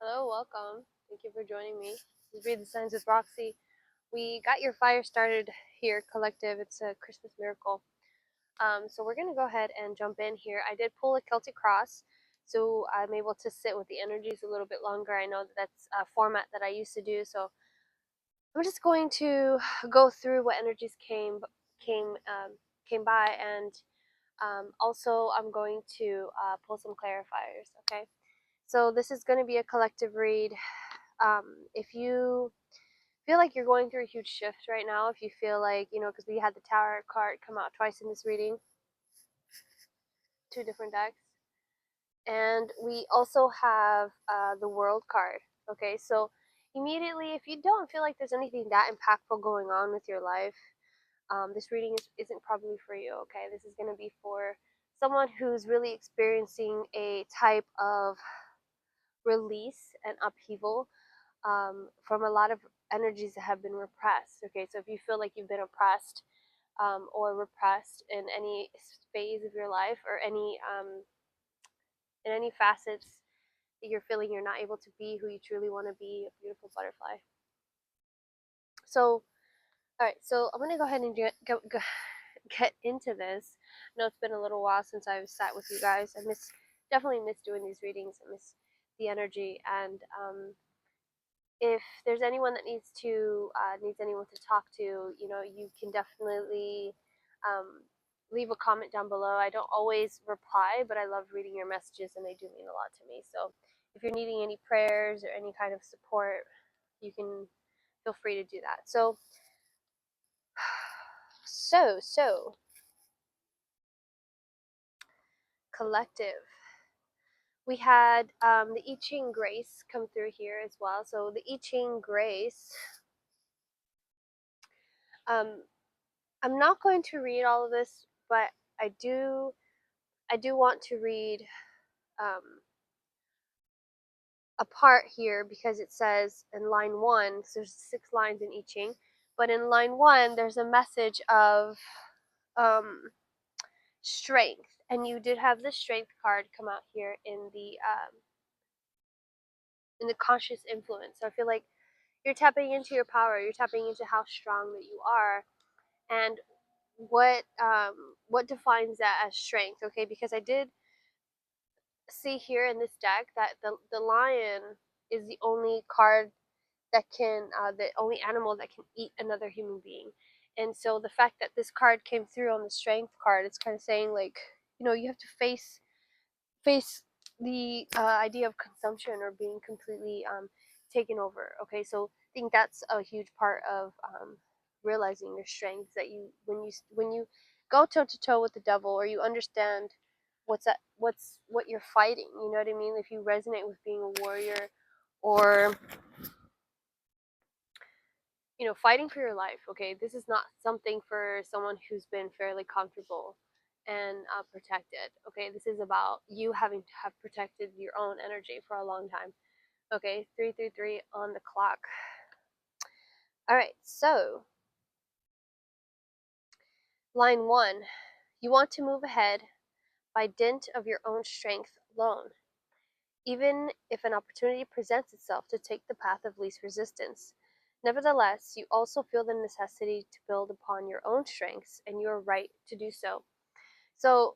Hello, welcome. Thank you for joining me. This is Read the Signs with Roxy. We got your fire started here, collective. It's a Christmas miracle. So we're gonna go ahead and jump in here. I did pull a Celtic cross, so I'm able to sit with the energies a little bit longer. I know that that's a format that I used to do, so I'm just going to go through what energies came came by, and also I'm going to pull some clarifiers. Okay. So this is going to be a collective read. If you feel like you're going through a huge shift right now, if you feel like, because we had the Tower card come out twice in this reading, two different decks, and we also have the World card. Okay, so immediately, if you don't feel like there's anything that impactful going on with your life, this reading isn't probably for you. Okay, this is going to be for someone who's really experiencing a type of release and upheaval from a lot of energies that have been repressed. Okay, so if you feel like you've been oppressed or repressed in any phase of your life or any in any facets that you're feeling you're not able to be who you truly want to be, a beautiful butterfly. So, all right, so I'm gonna go ahead and get into this. I know it's been a little while since I've sat with you guys. I definitely miss doing these readings. I miss the energy, and if there's anyone that needs anyone to talk to, you can definitely leave a comment down below. I don't always reply, but I love reading your messages, and they do mean a lot to me. So if you're needing any prayers or any kind of support, you can feel free to do that. So collective. We had the I Ching Grace come through here as well. So the I Ching Grace, um, I'm not going to read all of this, but I do want to read a part here because it says in line 1, so there's 6 lines in I Ching, but in line 1 there's a message of strength, and you did have the strength card come out here in the conscious influence. So I feel like you're tapping into your power, you're tapping into how strong that you are, and what defines that as strength. Okay, because I did see here in this deck that the lion is the only card that can the only animal that can eat another human being. And so the fact that this card came through on the strength card, it's kind of saying like, you have to face the idea of consumption or being completely taken over. Okay, so I think that's a huge part of realizing your strengths, that when you go toe to toe with the devil, or you understand what you're fighting, you know what I mean? If you resonate with being a warrior, or fighting for your life. Okay, this is not something for someone who's been fairly comfortable and protected. Okay, this is about you having to have protected your own energy for a long time. Okay, 333 on the clock. All right, so line 1, you want to move ahead by dint of your own strength alone, even if an opportunity presents itself to take the path of least resistance. Nevertheless, you also feel the necessity to build upon your own strengths, and you are right to do so. So,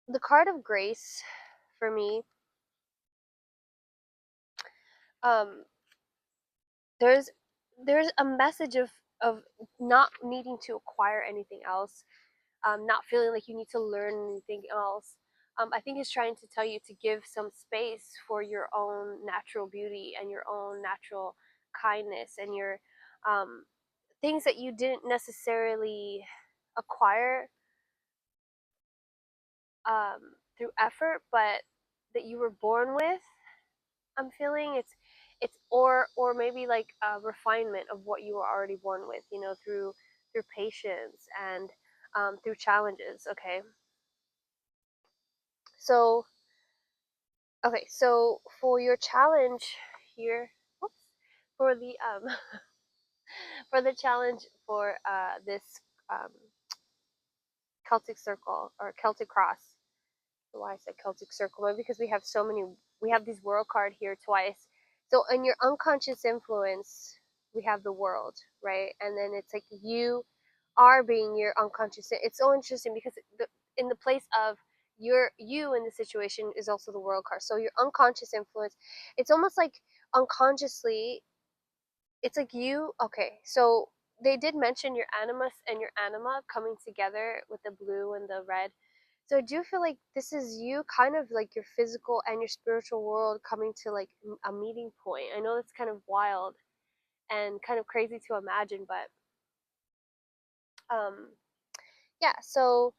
the card of grace for me, um, there's a message of not needing to acquire anything else, not feeling like you need to learn anything else. I think it's trying to tell you to give some space for your own natural beauty and your own natural kindness, and your things that you didn't necessarily acquire through effort, but that you were born with. I'm feeling or maybe like a refinement of what you were already born with, through patience and through challenges. Okay, so for your challenge here, whoops, for the for the challenge for this um, Celtic circle or Celtic cross, Why is that Celtic Circle? Maybe because we have so many. We have this world card here twice. So in your unconscious influence, we have the world, right? And then it's like you are being your unconscious. It's so interesting because in the place of you in the situation is also the world card. So your unconscious influence, it's almost like unconsciously, it's like you. Okay, so they did mention your animus and your anima coming together with the blue and the red. So I do feel like this is you kind of like your physical and your spiritual world coming to like a meeting point. I know it's kind of wild and kind of crazy to imagine, but um yeah, so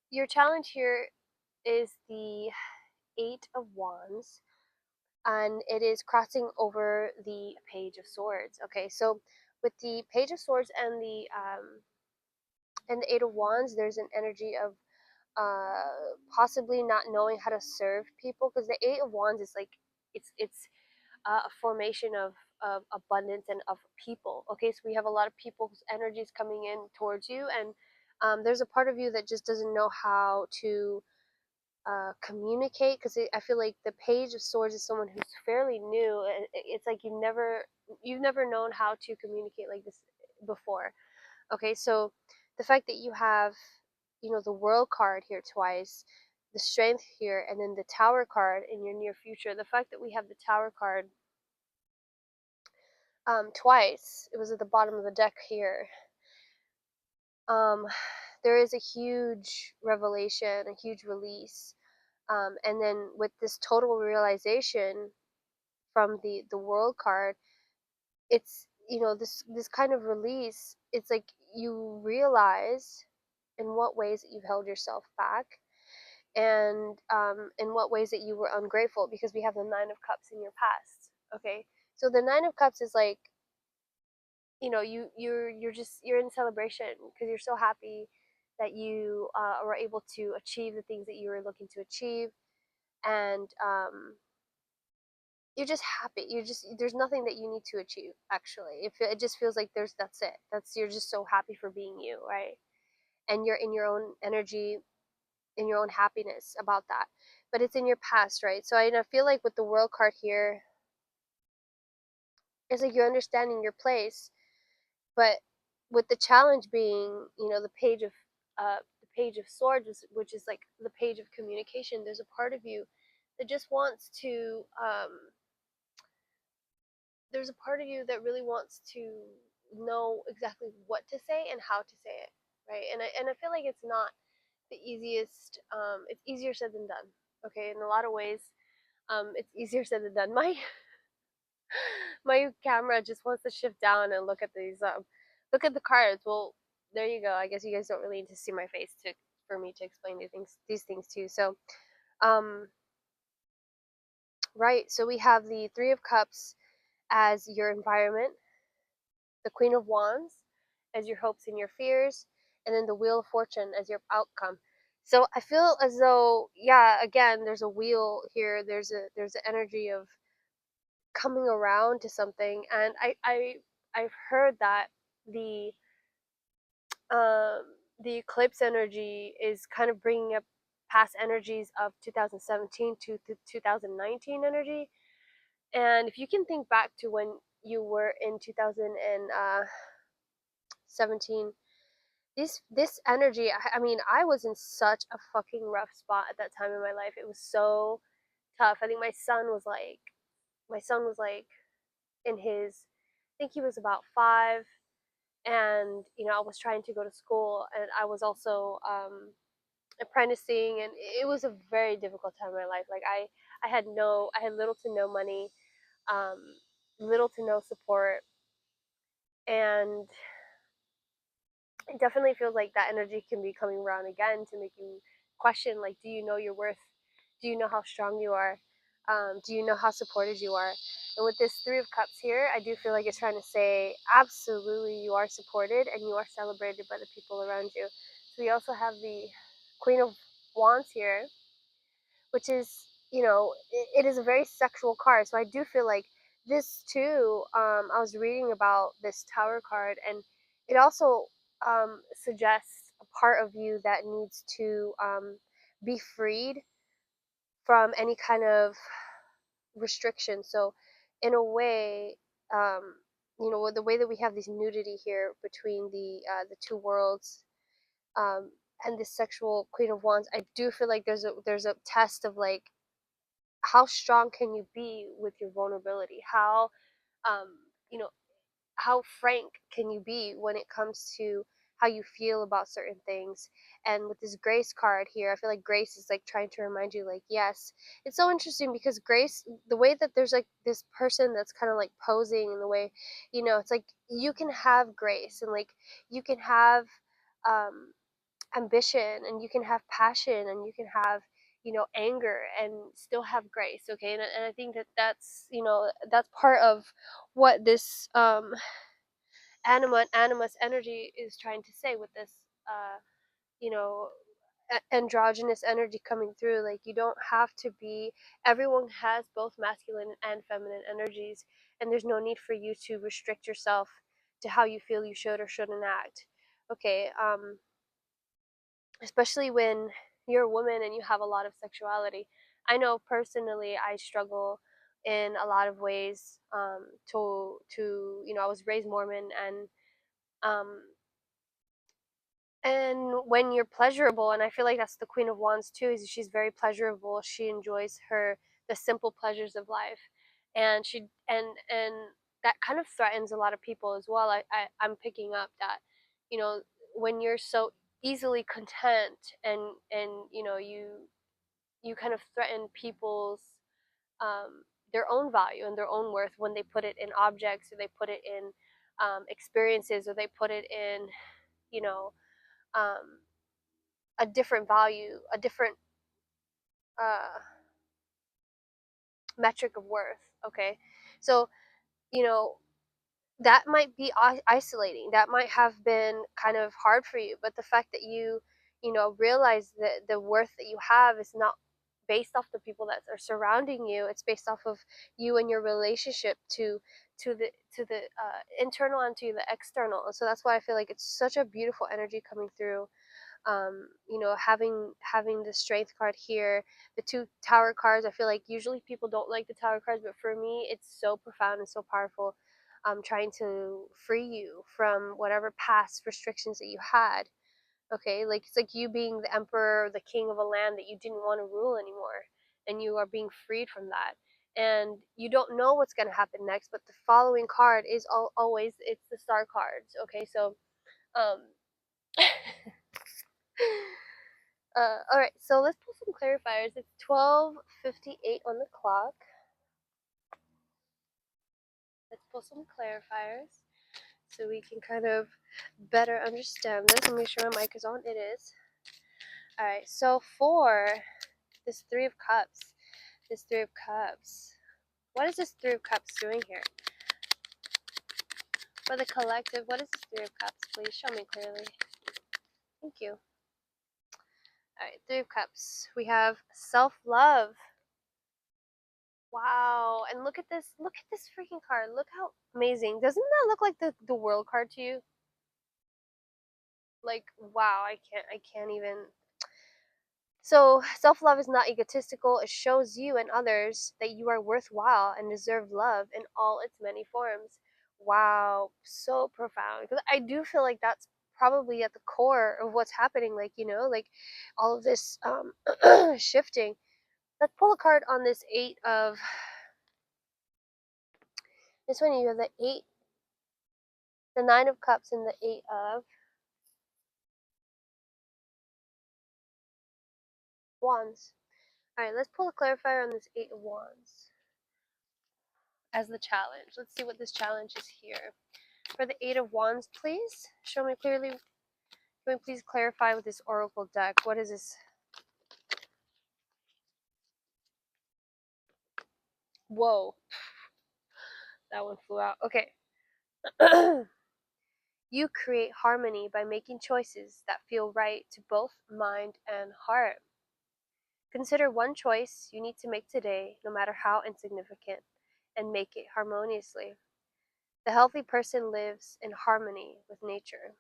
your challenge here is the 8 of Wands, and it is crossing over the Page of Swords. Okay, so with the Page of Swords and the 8 of Wands, there's an energy of possibly not knowing how to serve people, because the 8 of Wands is like it's a formation of abundance and of people. Okay, so we have a lot of people's energies coming in towards you, and there's a part of you that just doesn't know how to communicate, because I feel like the Page of Swords is someone who's fairly new, and it's like you've never known how to communicate like this before. Okay, so the fact that you have, the World card here twice, the Strength here, and then the Tower card in your near future. The fact that we have the Tower card twice, it was at the bottom of the deck here. Um, there is a huge revelation, a huge release, and then with this total realization from the World card, it's this kind of release. It's like you realize in what ways that you've held yourself back, and in what ways that you were ungrateful, because we have the Nine of Cups in your past. Okay, so the Nine of Cups is like, you're in celebration because you're so happy that you were able to achieve the things that you were looking to achieve, and you're just happy. There's nothing that you need to achieve, actually. It just feels like that's it. You're just so happy for being you, right? And you're in your own energy, in your own happiness about that. But it's in your past, right? So I feel like with the World card here, it's like you're understanding your place, but with the challenge being, the Page of Swords, which is like the page of communication. There's a part of you that just wants to. There's a part of you that really wants to know exactly what to say and how to say it, right? And I feel like it's not the easiest. It's easier said than done. Okay, in a lot of ways, it's easier said than done. My camera just wants to shift down and look at the cards. Well, there you go. I guess you guys don't really need to see my face to for me to explain these things to you. So, um, right. So we have the Three of Cups as your environment, the Queen of Wands as your hopes and your fears, and then the Wheel of Fortune as your outcome. So I feel as though, yeah, again, there's a wheel here. There's an energy of coming around to something, and I've heard that the um the eclipse energy is kind of bringing up past energies of 2017 to 2019 energy. And if you can think back to when you were in 2017, this energy, I mean, I was in such a fucking rough spot at that time in my life. It was so tough. I think my son was like in his, I think he was about 5, and I was trying to go to school, and I was also apprenticing, and it was a very difficult time in my life. Like I had little to no money, um, little to no support, and it definitely feels like that energy can be coming around again to make you question, like, do you know your worth? Do you know how strong you are? Do you know how supported you are? And with this Three of Cups here, I do feel like it's trying to say, absolutely, you are supported and you are celebrated by the people around you. So we also have the Queen of Wands here, which is, it is a very sexual card. So I do feel like this too. I was reading about this Tower card, and it also suggests a part of you that needs to be freed from any kind of restriction. So in a way, the way that we have this nudity here between the two worlds, um, and this sexual Queen of Wands, I do feel like there's a test of like how strong can you be with your vulnerability, how um, you know how frank can you be when it comes to how you feel about certain things. And with this Grace card here, I feel like Grace is like trying to remind you, like, yes. It's so interesting because Grace, the way that there's like this person that's kind of like posing in the way, it's like you can have grace, and like you can have um ambition, and you can have passion, and you can have anger, and still have grace. Okay, and I think that that's part of what this anima and animus energy is trying to say with this you know androgynous energy coming through. Like, you don't have to be, everyone has both masculine and feminine energies, and there's no need for you to restrict yourself to how you feel you should or shouldn't act. Okay, especially when you're a woman and you have a lot of sexuality. I know personally I struggle in a lot of ways, to I was raised Mormon, um, and when you're pleasurable, and I feel like that's the Queen of Wands too, is she's very pleasurable. She enjoys the simple pleasures of life, and that kind of threatens a lot of people as well. I'm picking up that, you know, when you're so easily content, and you kind of threaten people's their own value and their own worth when they put it in objects, or they put it in experiences, or they put it in you know um, a different value, a different uh, metric of worth. Okay, so you know that might be isolating. That might have been kind of hard for you, but the fact that you realize that the worth that you have is not based off the people that are surrounding you. It's based off of you and your relationship to the internal and to the external. And so that's why I feel like it's such a beautiful energy coming through. Having the strength card here, the two tower cards. I feel like usually people don't like the tower cards, but for me it's so profound and so powerful, trying to free you from whatever past restrictions that you had. Okay, like it's like you being the emperor or the king of a land that you didn't want to rule anymore, and you are being freed from that. And you don't know what's going to happen next, but the following card is always, it's the star cards. Okay, so um all right, so let's pull some clarifiers. It's 12:58 on the clock. Let's pull some clarifiers so we can kind of better understand this. And make sure my mic is on. It is. All right, so for this Three of Cups, what is this Three of Cups doing here? For the collective, what is this Three of Cups? Please show me clearly. Thank you. All right, Three of Cups. We have self-love. Wow, and look at this. Look at this freaking card. Look how amazing. Doesn't that look like the world card to you? Like, wow, I can't even. So, self-love is not egotistical. It shows you and others that you are worthwhile and deserve love in all its many forms. Wow, so profound. Because I do feel like that's probably at the core of what's happening. Like, like all of this shifting. Let's pull a card on this Eight of. This one, you have the Nine of Cups and the Eight of Wands. All right, let's pull a clarifier on this Eight of Wands as the challenge. Let's see what this challenge is here. For the Eight of Wands, please show me clearly. Can we please clarify with this Oracle deck? What is this? Whoa. That one flew out. Okay. You create harmony by making choices that feel right to both mind and heart. Consider one choice you need to make today, no matter how insignificant, and make it harmoniously. The healthy person lives in harmony with nature.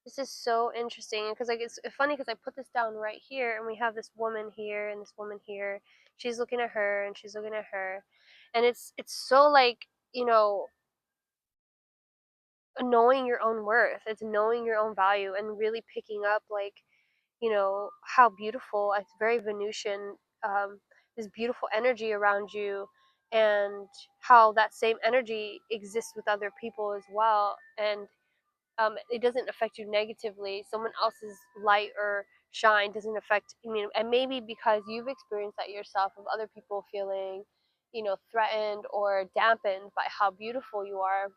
This is so interesting because like it's funny because I put this down right here and we have this woman here and this woman here. She's looking at her and she's looking at her, and it's so like, you know, knowing your own worth. It's knowing your own value and really picking up like, you know, how beautiful. It's very Venusian. This beautiful energy around you, and how that same energy exists with other people as well. And it doesn't affect you negatively. Someone else's light or shine doesn't affect, I mean, and maybe because you've experienced that yourself, of other people feeling, you know, threatened or dampened by how beautiful you are.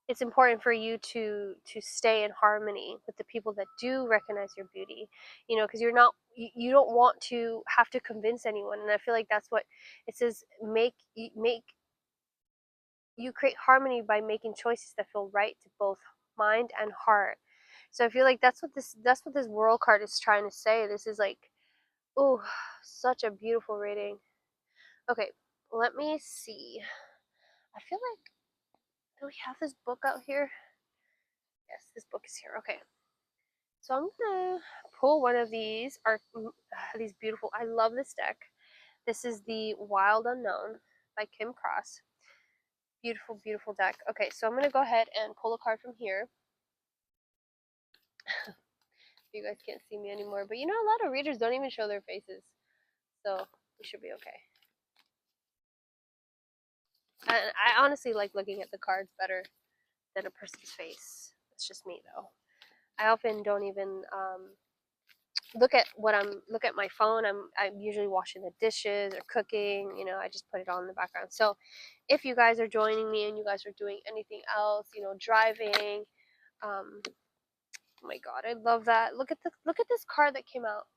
It's important for you to stay in harmony with the people that do recognize your beauty, you know, because you don't want to have to convince anyone. And I feel like that's what it says. Make you create harmony by making choices that feel right to both mind and heart. So I feel like that's what this world card is trying to say. This is like, oh, such a beautiful reading. Okay, let me see. I feel like, do we have this book out here? Yes, this book is here. Okay, so I'm gonna pull one of these. Are these beautiful? I love this deck. This is the Wild Unknown by Kim Cross. Beautiful, beautiful deck. Okay, so I'm gonna go ahead and pull a card from here. You guys can't see me anymore, but you know, a lot of readers don't even show their faces, so we should be okay. And I honestly like looking at the cards better than a person's face. It's just me though. I often don't even look at my phone. I'm usually washing the dishes or cooking. You know, I just put it on in the background. So if you guys are joining me and you guys are doing anything else, you know, driving, oh my god, I love that. Look at this card that came out.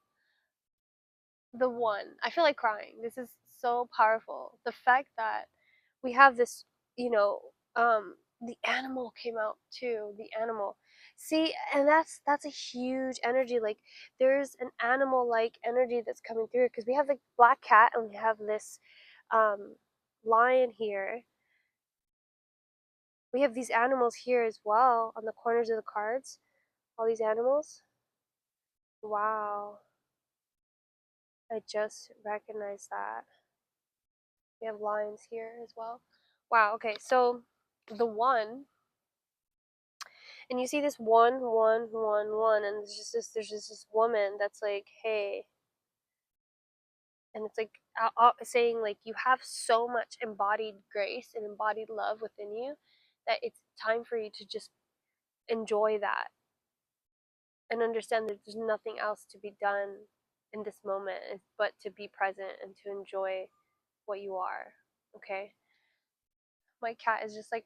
The one. I feel like crying. This is so powerful. The fact that we have this, you know, the animal came out too. The animal. See, and that's a huge energy. Like there's an animal like energy that's coming through because we have the black cat and we have this um lion here. We have these animals here as well on the corners of the cards. All these animals. Wow. I just recognized that. We have lions here as well. Wow, okay, so the one, and you see this one, and there's just this woman that's like, hey, and it's like saying like you have so much embodied grace and embodied love within you that it's time for you to just enjoy that and understand that there's nothing else to be done in this moment but to be present and to enjoy what you are. Okay, my cat is just like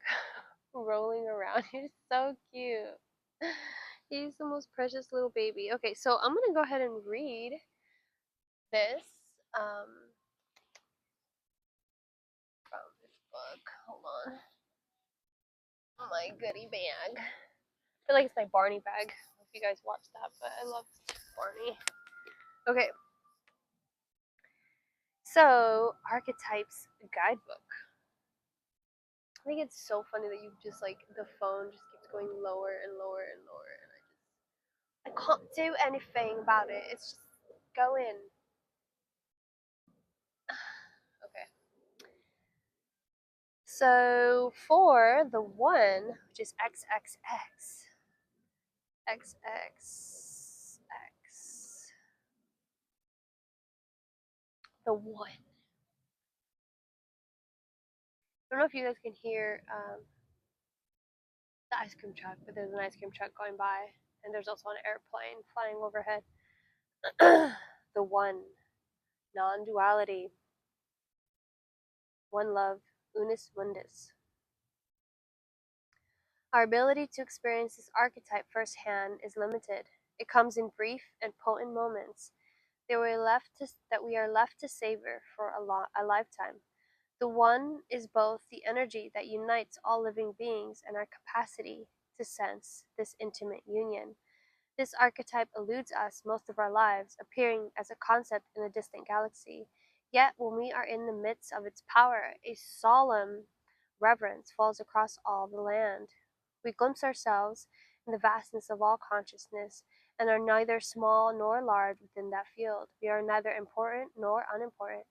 rolling around. He's so cute. He's the most precious little baby. Okay, so I'm gonna go ahead and read this from this book. Hold on. My goodie bag. I feel like it's my Barney bag. I don't know if you guys watched that, but I love Barney. Okay, so Archetypes Guidebook. I think it's so funny that you just like the phone just keeps going lower and lower and lower, and I can't do anything about it. It's just going. Okay. So for the one, which is XXX, XXX, the one. I don't know if you guys can hear the ice cream truck, but there's an ice cream truck going by, and there's also an airplane flying overhead. The one, non-duality, one love, unus mundus. Our ability to experience this archetype firsthand is limited. It comes in brief and potent moments that we are left to savor for a lifetime. The one is both the energy that unites all living beings and our capacity to sense this intimate union. This archetype eludes us most of our lives, appearing as a concept in a distant galaxy. Yet, when we are in the midst of its power, a solemn reverence falls across all the land. We glimpse ourselves in the vastness of all consciousness, and are neither small nor large within that field. We are neither important nor unimportant.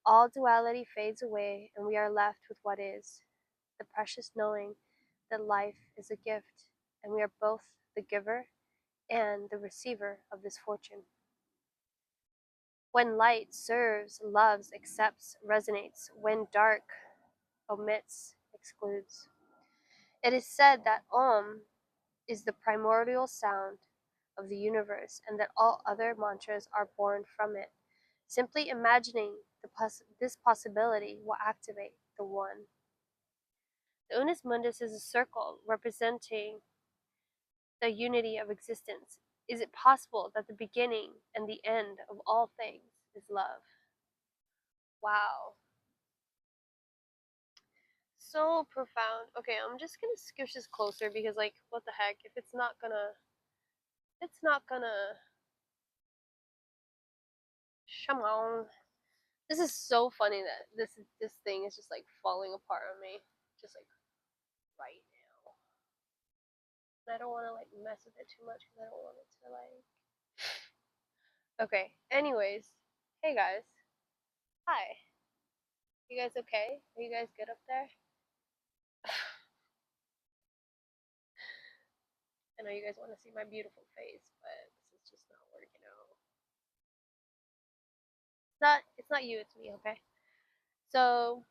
All duality fades away, and we are left with what is, the precious knowing that life is a gift, and we are both the giver and the receiver of this fortune. When light serves, loves, accepts, resonates; when dark omits, excludes. It is said that Om is the primordial sound of the universe, and that all other mantras are born from it. Simply imagining this possibility will activate the One. The Unus Mundus is a circle representing the unity of existence. Is it possible that the beginning and the end of all things is love? Wow. So profound. Okay, I'm just gonna scooch this closer because, like, what the heck? If it's not gonna. Come on. This is so funny that this thing is just like falling apart on me, just like right now. And I don't want to like mess with it too much because I don't want it to like. Okay. Anyways, hey guys. Hi. You guys okay? Are you guys good up there? I know you guys want to see my beautiful face, but this is just not working out. It's not you, it's me, okay? So